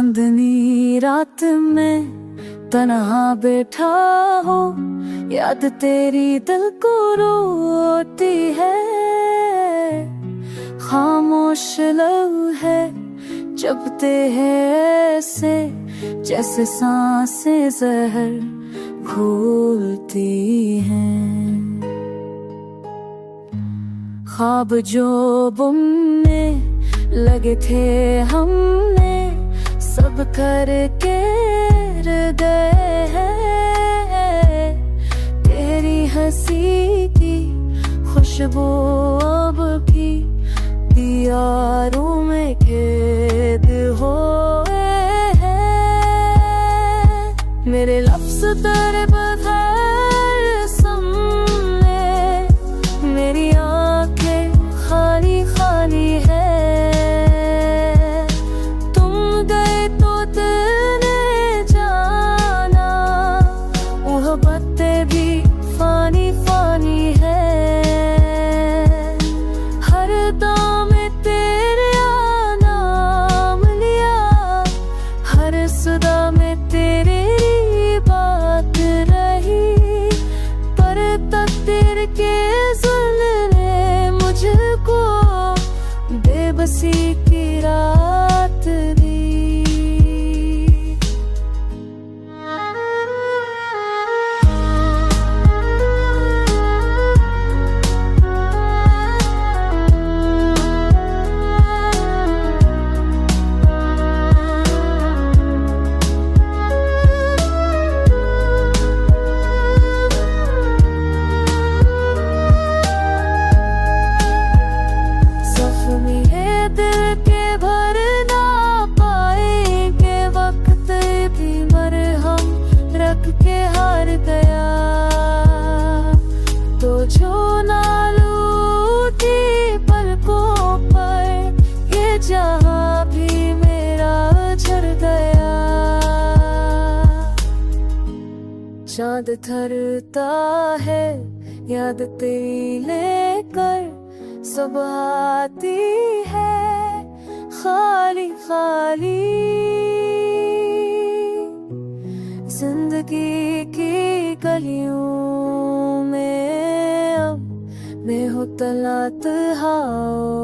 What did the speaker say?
चांदनी रात में तन्हा बैठा हो, याद तेरी दिल को रोती है। खामोश लम्हे जपते हैं ऐसे, जैसे सांसें जहर घोलती हैं। ख्वाब जो बुनने लगे थे हमने, सब करके रह गए हैं। तेरी हंसी की खुशबू अब भी दीवारों में कैद हुए हैं। मेरे लफ्ज़ तेरे बगैर समझे, मेरी आंखें खाली खाली है। तुम गए तो दिल ने जाना, मोहब्बतें भी फानी फानी है। हर दम तेरे नाम लिया, हर सदा में तेरी बात रही। पर तकदीर के ज़ुल्म ने मुझको बेबसी की रात दी। दिल के भर ना पाएंगे, वक्त भी मरहम रख के हार गया। तो जो ना लूटी पलकों पर, ये जहां भी मेरा झड़ गया। चांद थरता है याद तेरी लेकर, सब आती है खाली खाली। जिंदगी की गलियों में अब मैं हूँ तलात हाओ।